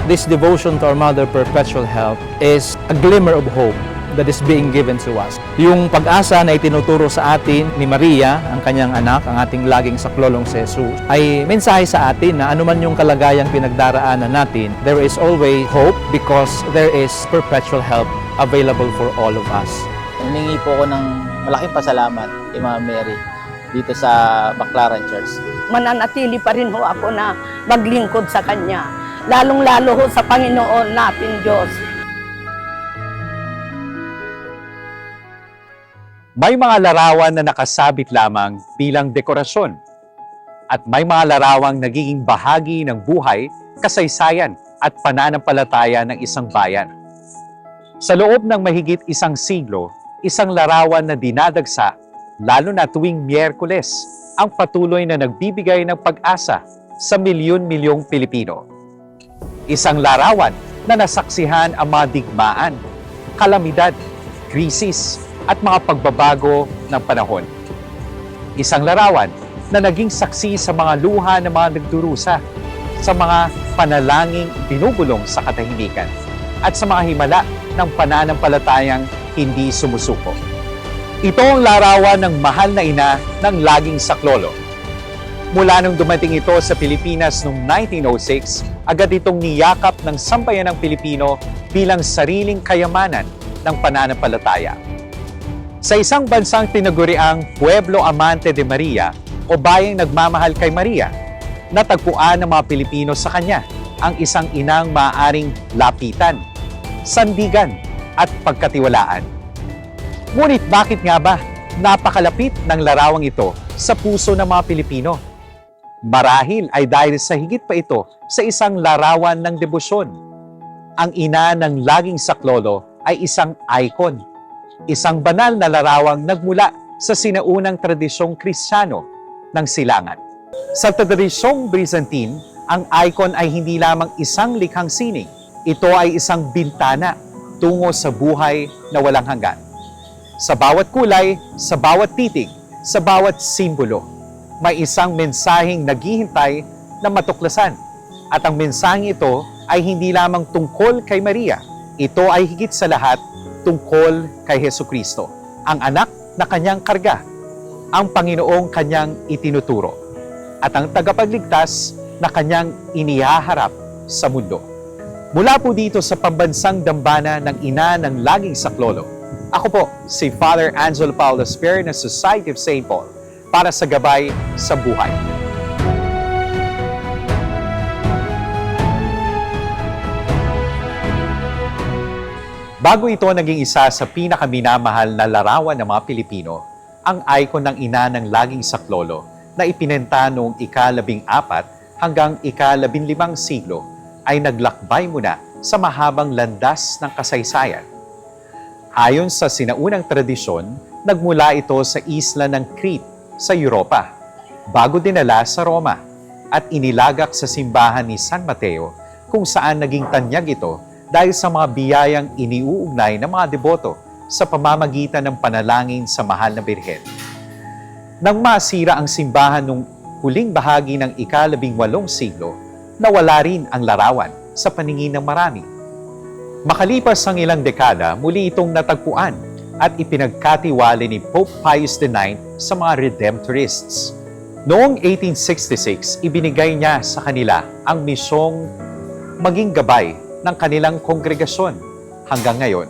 this devotion to our Mother Perpetual Help is a glimmer of hope that is being given to us. Yung pag-asa na itinuturo sa atin ni Maria, ang kanyang anak, ang ating laging saklolong si Jesus, ay mensahe sa atin na anuman yung kalagayang pinagdaraanan natin, there is always hope because there is perpetual help available for all of us. Humingi po ako ng malaking pasalamat kay Mama Mary dito sa Baclaran Church. Mananatili pa rin ho ako na maglingkod sa Kanya, lalong-lalo ho sa Panginoon natin Diyos. May mga larawan na nakasabit lamang bilang dekorasyon at may mga larawang nagiging bahagi ng buhay, kasaysayan at pananampalataya ng isang bayan. Sa loob ng mahigit isang siglo, isang larawan na dinadagsa, lalo na tuwing Miyerkules, ang patuloy na nagbibigay ng pag-asa sa milyon-milyong Pilipino. Isang larawan na nasaksihan ang mga digmaan, kalamidad, krisis, at mga pagbabago ng panahon. Isang larawan na naging saksi sa mga luha ng mga nagdurusa, sa mga panalangin binubulong sa katahimikan, at sa mga himala ng pananampalatayang hindi sumusuko. Ito ang larawan ng mahal na ina ng laging saklolo. Mula nung dumating ito sa Pilipinas noong 1906, agad itong niyakap ng sambayanang Pilipino bilang sariling kayamanan ng pananampalataya. Sa isang bansang tinaguriang Pueblo Amante de Maria o bayang nagmamahal kay Maria, natagpuan ng mga Pilipino sa kanya ang isang inang maaaring lapitan, sandigan at pagkatiwalaan. Ngunit bakit nga ba napakalapit ng larawang ito sa puso ng mga Pilipino? Marahil ay dahil sa higit pa ito sa isang larawan ng debosyon. Ang ina ng laging saklolo ay isang icon, isang banal na larawang nagmula sa sinaunang tradisyong Kristiyano ng silangan. Sa tradisyong Byzantine, ang icon ay hindi lamang isang likhang sining. Ito ay isang bintana tungo sa buhay na walang hanggan. Sa bawat kulay, sa bawat titig, sa bawat simbolo, may isang mensaheng naghihintay na matuklasan. At ang mensaheng ito ay hindi lamang tungkol kay Maria. Ito ay higit sa lahat tungkol kay Hesukristo, ang anak na kanyang karga, ang Panginoong kanyang itinuturo, at ang tagapagligtas na kanyang inihaharap sa mundo. Mula po dito sa pambansang dambana ng ina ng laging saklolo, ako po si Father Angelo Paulo Esper ng Society of St. Paul para sa Gabay sa Buhay. Bago ito naging isa sa pinakaminamahal na larawan ng mga Pilipino, ang icon ng ina ng laging saklolo na ipinenta noong ika-14 hanggang ika-15 siglo ay naglakbay muna sa mahabang landas ng kasaysayan. Ayon sa sinaunang tradisyon, nagmula ito sa isla ng Crete sa Europa, bago dinala sa Roma at inilagak sa simbahan ni San Mateo kung saan naging tanyag ito dahil sa mga biyayang iniuugnay ng mga deboto sa pamamagitan ng panalangin sa mahal na Birhen. Nang masira ang simbahan noong huling bahagi ng ika-18 siglo, nawala rin ang larawan sa paningin ng marami. Makalipas ang ilang dekada, muli itong natagpuan at ipinagkatiwala ni Pope Pius IX sa mga Redemptorists. Noong 1866, ibinigay niya sa kanila ang misyong maging gabay ng kanilang kongregasyon. Hanggang ngayon,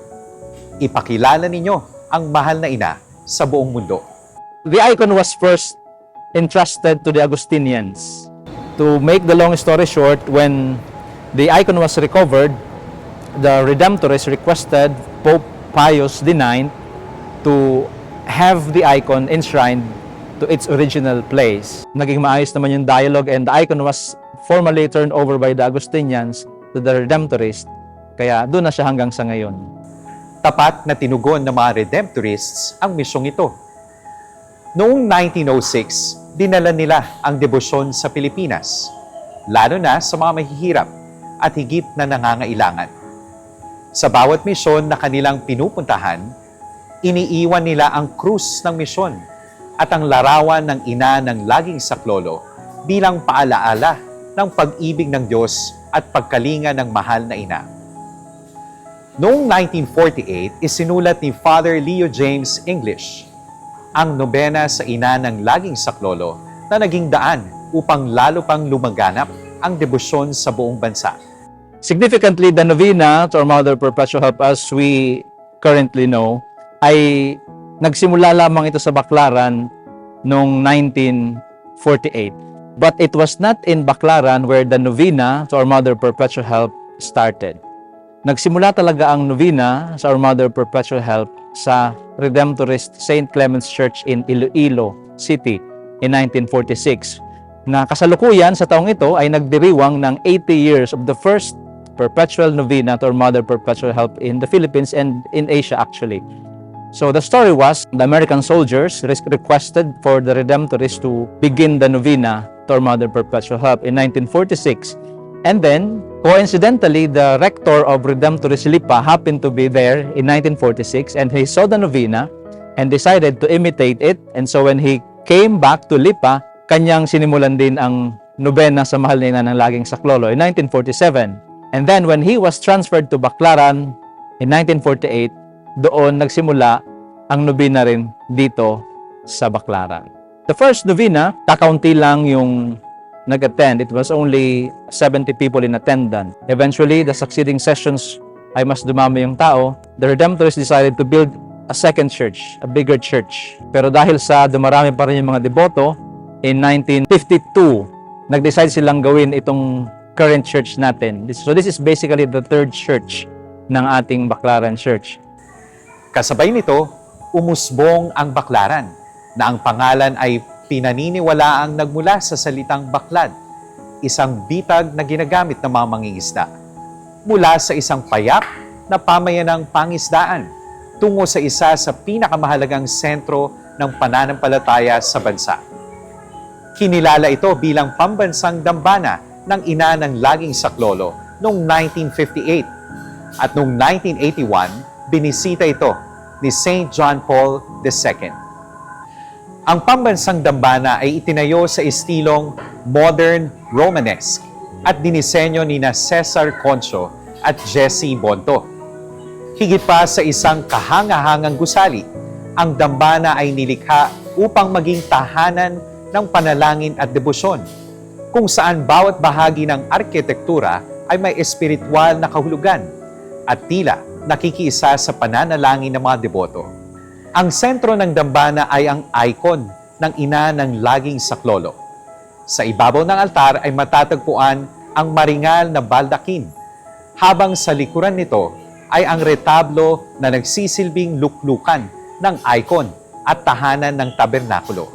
ipakilala ninyo ang mahal na ina sa buong mundo. The icon was first entrusted to the Augustinians. To make the long story short, when the icon was recovered, the Redemptorists requested Pope Pius IX to have the icon enshrined to its original place. Naging maayos naman yung dialogue and the icon was formally turned over by the Augustinians to the Redemptorists, kaya doon na siya hanggang sa ngayon. Tapat na tinugon ng mga Redemptorists ang misyong ito. Noong 1906, dinala nila ang debosyon sa Pilipinas, lalo na sa mga mahihirap at higit na nangangailangan. Sa bawat misyon na kanilang pinupuntahan, iniiwan nila ang krus ng misyon at ang larawan ng ina ng laging saklolo bilang paalaala ng pag-ibig ng Diyos at pagkalinga ng mahal na ina. Noong 1948, isinulat ni Father Leo James English ang nobena sa ina ng laging saklolo na naging daan upang lalo pang lumaganap ang debosyon sa buong bansa. Significantly, the novena to Our Mother Perpetual Help as we currently know ay nagsimula lamang ito sa Baclaran noong 1948. But it was not in Baclaran where the novena to Our Mother Perpetual Help started. Nagsimula talaga ang novena sa Our Mother Perpetual Help sa Redemptorist St. Clement's Church in Iloilo City in 1946, na kasalukuyan sa taong ito ay nagdiriwang ng 80 years of the first perpetual novena to Our Mother Perpetual Help in the Philippines and in Asia actually. So the story was, the American soldiers requested for the Redemptorists to begin the novena to Our Mother Perpetual Help in 1946. And then, coincidentally, the rector of Redemptorist Lipa happened to be there in 1946, and he saw the novena and decided to imitate it. And so when he came back to Lipa, kanyang sinimulan din ang nobena sa mahal na ina ng laging saklolo in 1947. And then when he was transferred to Baclaran in 1948, doon nagsimula ang nobena rin dito sa Baclaran. The first novena, kakaunti lang yung nag-attend. It was only 70 people in attendance. Eventually, the succeeding sessions ay mas dumami yung tao. The Redemptorists decided to build a second church, a bigger church. Pero dahil sa dumarami pa rin yung mga deboto, in 1952, nag-decide silang gawin itong current church natin. So this is basically the third church ng ating Baclaran Church. Kasabay nito, umusbong ang Baclaran, na ang pangalan ay pinaniniwalaang nagmula sa salitang baklad, isang bitag na ginagamit ng mga mangingisda, mula sa isang payak na pamayanang pangisdaan tungo sa isa sa pinakamahalagang sentro ng pananampalataya sa bansa. Kinilala ito bilang pambansang dambana ng ina ng laging saklolo noong 1958, at noong 1981, binisita ito ni St. John Paul II. Ang pambansang dambana ay itinayo sa estilong modern Romanesque at dinisenyo ni Cesar Concho at Jesse Bonto. Higit pa sa isang kahangahangang gusali, ang dambana ay nilikha upang maging tahanan ng panalangin at debosyon, kung saan bawat bahagi ng arkitektura ay may espiritual na kahulugan at tila nakikiisa sa pananalangin ng mga deboto. Ang sentro ng dambana ay ang icon ng ina ng laging saklolo. Sa ibabaw ng altar ay matatagpuan ang maringal na baldakin, habang sa likuran nito ay ang retablo na nagsisilbing luklukan ng icon at tahanan ng tabernakulo.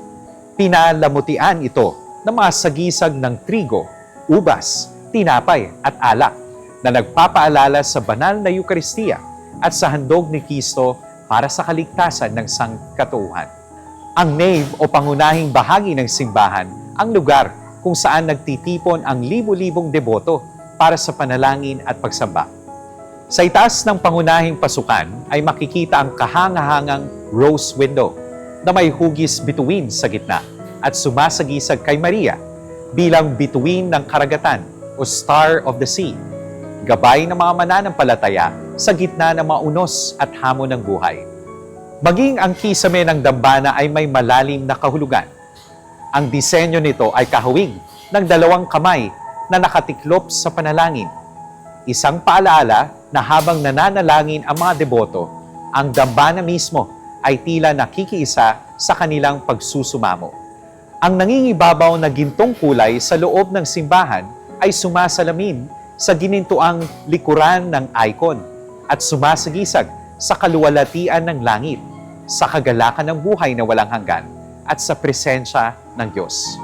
Pinalamutian ito ng mga sagisag ng trigo, ubas, tinapay at alak na nagpapaalala sa banal na Eukaristiya at sa handog ni Kristo para sa kaligtasan ng sangkatauhan. Ang nave o pangunahing bahagi ng simbahan, ang lugar kung saan nagtitipon ang libu-libong deboto para sa panalangin at pagsamba. Sa itaas ng pangunahing pasukan ay makikita ang kahangahangang rose window na may hugis bituin sa gitna at sumasagisag kay Maria bilang bituin ng karagatan o Star of the Sea, gabay ng mga mananampalataya sa gitna ng mga unos at hamon ng buhay. Maging ang kisame ng dambana ay may malalim na kahulugan. Ang disenyo nito ay kahawig ng dalawang kamay na nakatiklop sa panalangin. Isang paalaala na habang nananalangin ang mga deboto, ang dambana mismo ay tila nakikiisa sa kanilang pagsusumamo. Ang nangingibabaw na gintong kulay sa loob ng simbahan ay sumasalamin sa ginintuang likuran ng icon at sumasagisag sa kaluwalhatian ng langit, sa kagalakan ng buhay na walang hanggan at sa presensya ng Diyos.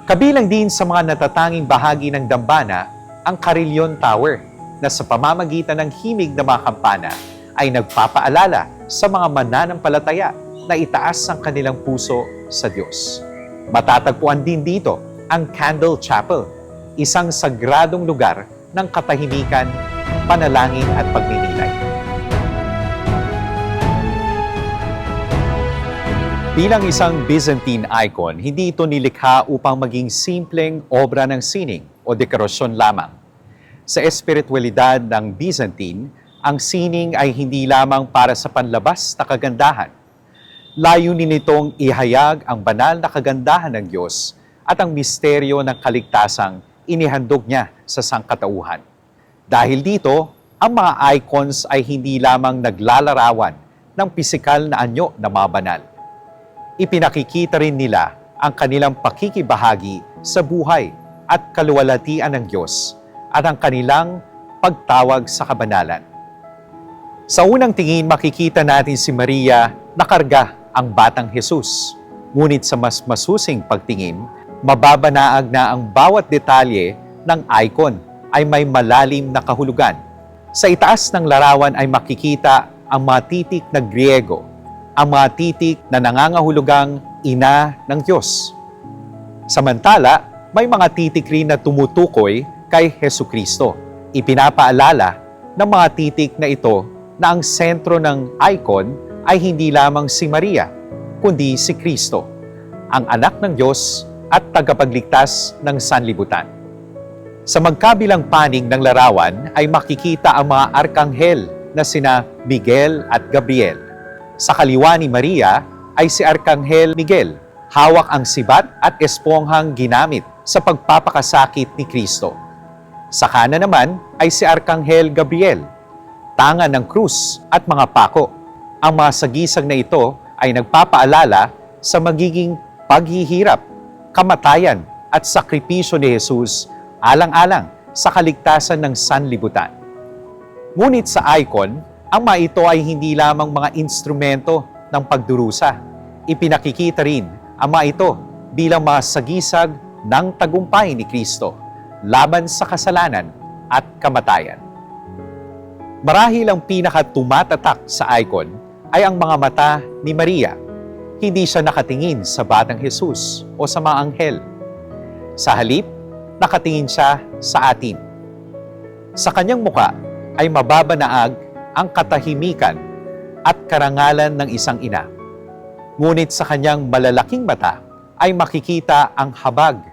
Kabilang din sa mga natatanging bahagi ng dambana ang Carillon Tower na sa pamamagitan ng himig ng mga kampana ay nagpapaalala sa mga mananampalataya na itaas ang kanilang puso sa Diyos. Matatagpuan din dito ang Candle Chapel, isang sagradong lugar ng katahimikan, panalangin at pagninilay. Bilang isang Byzantine icon, hindi ito nilikha upang maging simpleng obra ng sining o dekorasyon lamang. Sa espiritualidad ng Byzantine, ang sining ay hindi lamang para sa panlabas na kagandahan. Layunin nitong ihayag ang banal na kagandahan ng Diyos at ang misteryo ng kaligtasang inihandog niya sa sangkatauhan. Dahil dito, ang mga icons ay hindi lamang naglalarawan ng pisikal na anyo na mga banal. Ipinakikita rin nila ang kanilang pakikibahagi sa buhay at kaluwalhatian ng Diyos at ang kanilang pagtawag sa kabanalan. Sa unang tingin, makikita natin si Maria nakarga ang batang Jesus. Ngunit sa mas masusing pagtingin, mababanaag na ang bawat detalye ng icon ay may malalim na kahulugan. Sa itaas ng larawan ay makikita ang mga titik na Griego, ang mga titik na nangangahulugang ina ng Diyos. Samantala, may mga titik rin na tumutukoy kay Hesukristo. Ipinapaalala ng mga titik na ito na ang sentro ng icon ay hindi lamang si Maria, kundi si Kristo, ang anak ng Diyos at tagapagligtas ng sanlibutan. Sa magkabilang panig ng larawan ay makikita ang mga arkanghel na sina Miguel at Gabriel. Sa kaliwa ni Maria ay si Arkanghel Miguel, hawak ang sibat at esponghang ginamit sa pagpapakasakit ni Kristo. Sa kanan naman ay si Arkanghel Gabriel, tangan ng krus at mga pako. Ang mga sagisag na ito ay nagpapaalala sa magiging paghihirap, kamatayan at sakripisyo ni Jesus alang-alang sa kaligtasan ng sanlibutan. Ngunit sa icon, ang mga ito ay hindi lamang mga instrumento ng pagdurusa. Ipinakikita rin ang mga ito bilang mga sagisag ng tagumpay ni Kristo laban sa kasalanan at kamatayan. Marahil ang pinakatumatatak sa icon ay ang mga mata ni Maria. Hindi siya nakatingin sa batang Jesus o sa mga anghel. Sa halip, nakatingin siya sa atin. Sa kanyang muka ay mababanaag ang katahimikan at karangalan ng isang ina. Ngunit sa kanyang malalaking mata ay makikita ang habag,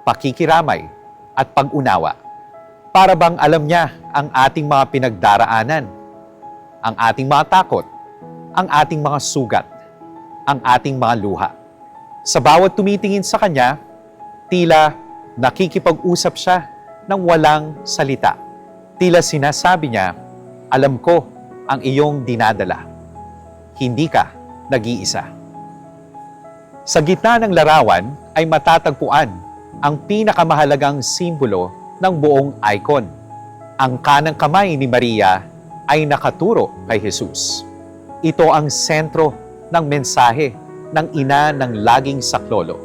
pakikiramay at pag-unawa. Para bang alam niya ang ating mga pinagdaraanan, ang ating mga takot, ang ating mga sugat, ang ating mga luha. Sa bawat tumitingin sa kanya, tila nakikipag-usap siya ng walang salita. Tila sinasabi niya, alam ko ang iyong dinadala. Hindi ka nag-iisa. Sa gitna ng larawan ay matatagpuan ang pinakamahalagang simbolo ng buong icon. Ang kanang kamay ni Maria ay nakaturo kay Jesus. Ito ang sentro ng mensahe ng ina ng laging saklolo.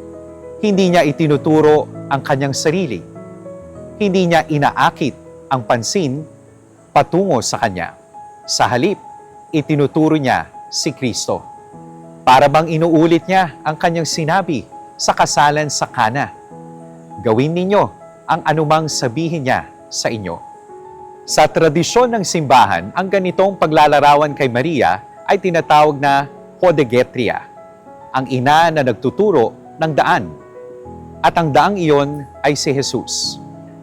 Hindi niya itinuturo ang kanyang sarili. Hindi niya inaakit ang pansin patungo sa kanya. Sa halip, itinuturo niya si Kristo. Para bang inuulit niya ang kanyang sinabi sa kasalan sa Kana. Gawin ninyo ang anumang sabihin niya sa inyo. Sa tradisyon ng simbahan, ang ganitong paglalarawan kay Maria ay tinatawag na Podegetria, ang ina na nagtuturo ng daan. At ang daang iyon ay si Jesus.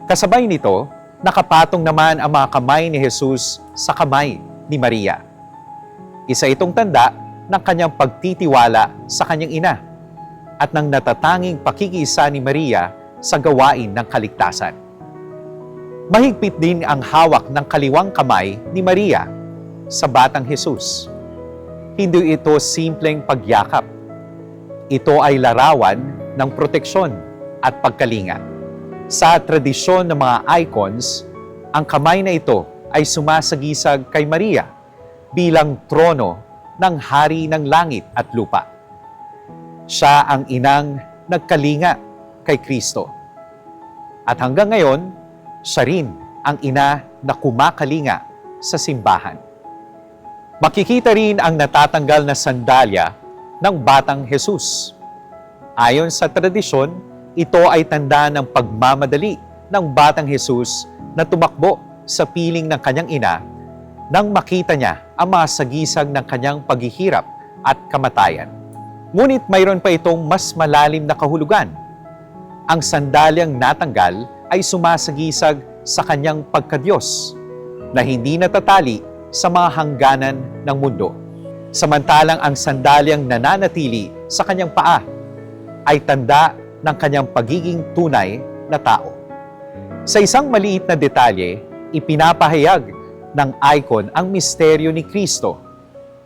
Kasabay nito, nakapatong naman ang mga kamay ni Jesus sa kamay ni Maria. Isa itong tanda ng kanyang pagtitiwala sa kanyang ina at ng natatanging pakikisa ni Maria sa gawain ng kaligtasan. Mahigpit din ang hawak ng kaliwang kamay ni Maria sa batang Jesus. Hindi ito simpleng pagyakap. Ito ay larawan ng proteksyon at pagkalinga. Sa tradisyon ng mga icons, ang kamay na ito ay sumasagisag kay Maria bilang trono ng hari ng langit at lupa. Siya ang inang nagkalinga kay Kristo. At hanggang ngayon, siya rin ang ina na kumakalinga sa simbahan. Makikita rin ang natatanggal na sandalya ng batang Jesus. Ayon sa tradisyon, ito ay tanda ng pagmamadali ng batang Jesus na tumakbo sa piling ng kanyang ina nang makita niya ang mga sagisag ng kanyang paghihirap at kamatayan. Ngunit mayroon pa itong mas malalim na kahulugan. Ang sandalyang natanggal ay sumasagisag sa kanyang pagkadiyos na hindi natatali sa mga hangganan ng mundo. Samantalang ang sandalyang nananatili sa kanyang paa ay tanda ng kanyang pagiging tunay na tao. Sa isang maliit na detalye, ipinapahayag ng icon ang misteryo ni Kristo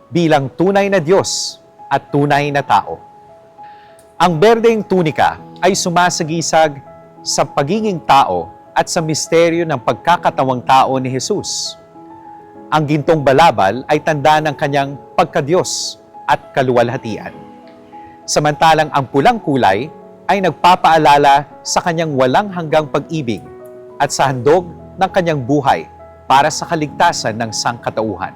bilang tunay na Diyos at tunay na tao. Ang berdeng tunika ay sumasagisag sa pagiging tao at sa misteryo ng pagkakatawang tao ni Jesus. Ang gintong balabal ay tanda ng kanyang pagkadiyos at kaluwalhatian. Samantalang ang pulang kulay ay nagpapaalala sa kanyang walang hanggang pag-ibig at sa handog ng kanyang buhay para sa kaligtasan ng sangkatauhan.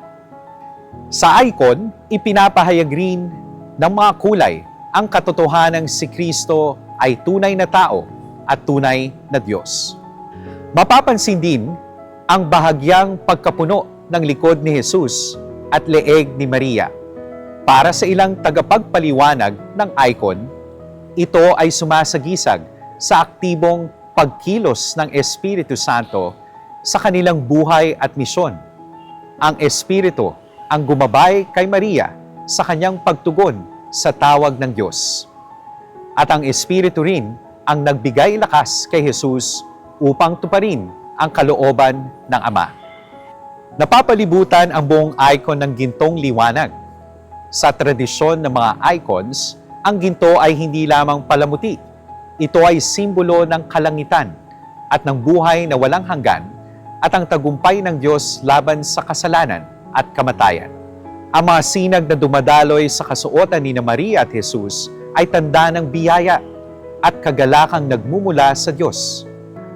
Sa icon, ipinapahayag rin ng mga kulay ang katotohanang si Kristo ay tunay na tao at tunay na Diyos. Mapapansin din ang bahagyang pagkapuno ng likod ni Jesus at leeg ni Maria. Para sa ilang tagapagpaliwanag ng icon, ito ay sumasagisag sa aktibong pagkilos ng Espiritu Santo sa kanilang buhay at misyon. Ang Espiritu ang gumabay kay Maria sa kanyang pagtugon sa tawag ng Diyos. At ang Espiritu rin ang nagbigay lakas kay Jesus upang tuparin ang kalooban ng Ama. Napapalibutan ang buong icon ng gintong liwanag. Sa tradisyon ng mga icons, ang ginto ay hindi lamang palamuti. Ito ay simbolo ng kalangitan at ng buhay na walang hanggan at ang tagumpay ng Diyos laban sa kasalanan at kamatayan. Ang mga sinag na dumadaloy sa kasuotan ni Maria at Jesus ay tanda ng biyaya at kagalakang nagmumula sa Diyos.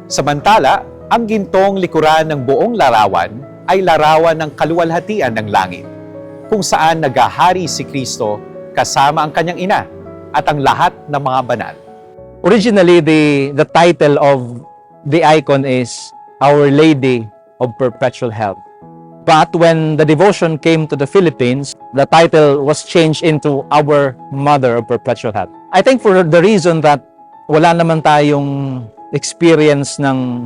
Samantala, ang gintong likuran ng buong larawan ay larawan ng kaluwalhatian ng langit, kung saan naghahari si Kristo kasama ang kanyang ina at ang lahat ng mga banal. Originally, the title of the icon is Our Lady of Perpetual Help. But when the devotion came to the Philippines, the title was changed into Our Mother of Perpetual Help. I think for the reason that wala naman tayong experience ng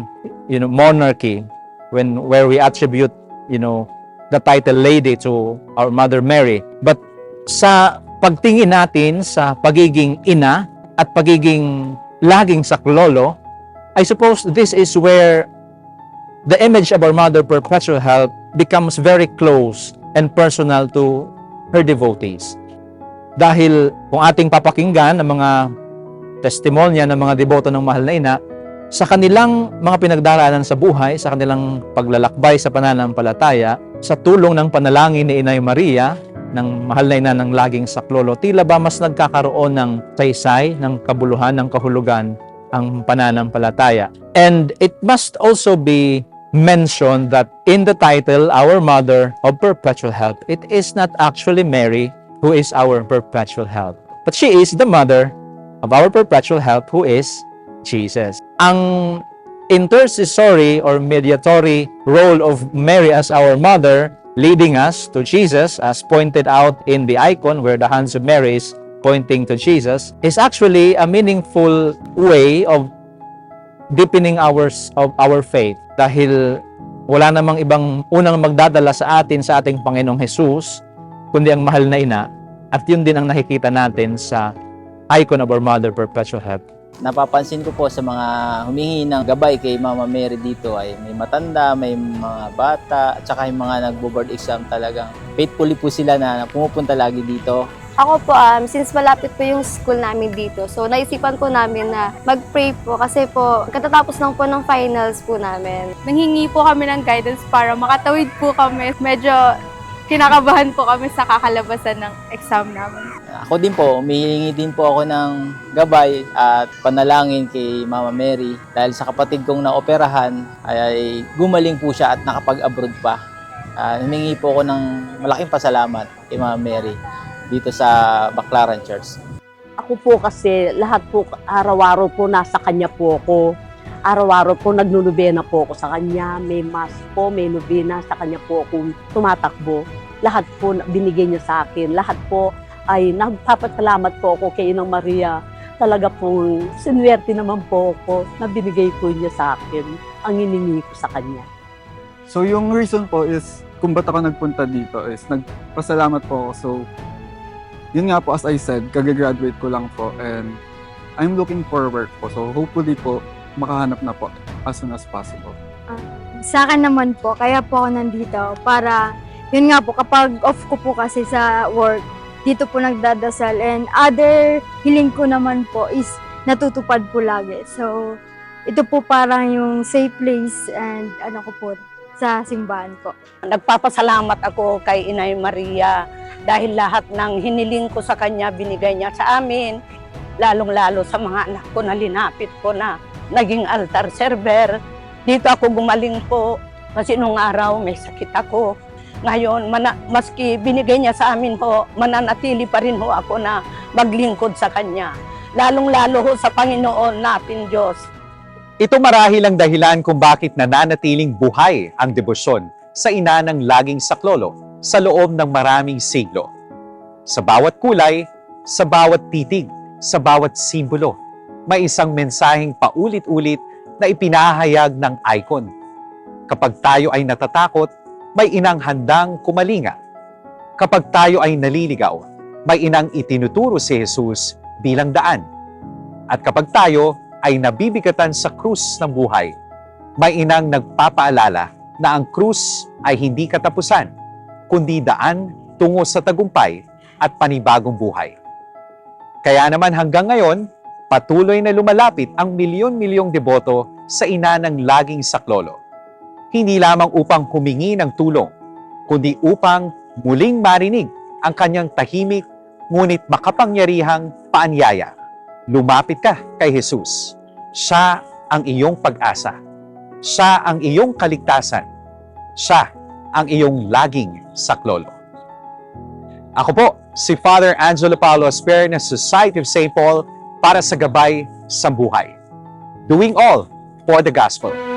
monarchy where we attribute the title Lady to our Mother Mary. But sa pagtingin natin sa pagiging ina at pagiging laging saklolo, I suppose this is where the image of our Mother Perpetual Help becomes very close and personal to her devotees. Dahil kung ating papakinggan ang mga testimonya ng mga deboto ng Mahal na Ina, sa kanilang mga pinagdaraanan sa buhay, sa kanilang paglalakbay sa pananampalataya, sa tulong ng panalangin ni Inay Maria, ng Mahal na Ina ng laging saklolo, tila ba mas nagkakaroon ng saysay, ng kabuluhan, ng kahulugan ang pananampalataya. And it must also be mentioned that in the title, Our Mother of Perpetual Help, it is not actually Mary who is our perpetual help, but she is the mother of our perpetual help, who is Jesus. Ang intercessory or mediatory role of Mary as our mother, leading us to Jesus, as pointed out in the icon where the hands of Mary is pointing to Jesus, is actually a meaningful way of deepening our faith. Dahil wala namang ibang unang magdadala sa atin sa ating Panginoong Jesus, kundi ang Mahal na Ina. At yun din ang nakikita natin sa icon of our Mother Perpetual Help. Napapansin ko po sa mga humingi ng gabay kay Mama Mary dito ay may matanda, may mga bata, at saka yung mga nagbo-board exam talagang faithfully po sila na pumupunta lagi dito. Ako po, since malapit po yung school namin dito, so naisipan po namin na mag-pray po kasi po katatapos lang po ng finals po namin. Nanghingi po kami ng guidance para makatawid po kami. Medyo kinakabahan po kami sa kakalabasan ng exam namin. Ako din po, humihingi din po ako ng gabay at panalangin kay Mama Mary dahil sa kapatid kong naoperahan ay gumaling po siya at nakapag-abroad pa. Humingi po ako ng malaking pasalamat kay Mama Mary dito sa Baclaran Church. Ako po kasi lahat po araw-araw po nasa kanya po ako. Araw-araw po nagnunubena po ako sa kanya. May mass po, may nubena, sa kanya po ako tumatakbo. Lahat po binigay niya sa akin. Lahat po ay nagpapasalamat po ako kay Inang Maria. Talaga pong sinuwerte naman po ako na binigay po niya sa akin ang hiningi ko sa kanya. So yung reason po is kung ba't ako nagpunta dito is nagpasalamat po ako. So yun nga po, as I said, kagagraduate ko lang po and I'm looking for work po. So hopefully po makahanap na po as soon as possible. Sa akin naman po, kaya po ako nandito para, yun nga po, kapag off ko po kasi sa work, dito po nagdadasal, and other hiling ko naman po is natutupad po lagi. So, ito po parang yung safe place and ano ko po, sa simbahan po. Nagpapasalamat ako kay Inay Maria dahil lahat ng hiniling ko sa kanya binigay niya sa amin, lalong-lalo sa mga anak ko na linapit ko na naging altar server. Dito ako gumaling po kasi nung araw may sakit ako. Ngayon, maski binigay niya sa amin ho, mananatili pa rin ho ako na maglingkod sa Kanya. Lalong-lalo ho sa Panginoon natin Diyos. Ito marahil ang dahilan kung bakit nananatiling buhay ang debosyon sa ina ng laging saklolo sa loob ng maraming siglo. Sa bawat kulay, sa bawat titig, sa bawat simbolo, may isang mensaheng paulit-ulit na ipinahayag ng icon. Kapag tayo ay natatakot, may inang handang kumalinga. Kapag tayo ay naliligaw, may inang itinuturo si Jesus bilang daan. At kapag tayo ay nabibigatan sa krus ng buhay, may inang nagpapaalala na ang krus ay hindi katapusan, kundi daan tungo sa tagumpay at panibagong buhay. Kaya naman hanggang ngayon, patuloy na lumalapit ang milyon-milyong deboto sa ina ng laging saklolo. Hindi lamang upang humingi ng tulong, kundi upang muling marinig ang kanyang tahimik ngunit makapangyarihang paanyaya. Lumapit ka kay Jesus. Siya ang iyong pag-asa. Siya ang iyong kaligtasan. Siya ang iyong laging saklolo. Ako po, si Father Angelo Paulo Asper ng Society of St. Paul para sa Gabay sa Buhay. Doing all for the Gospel.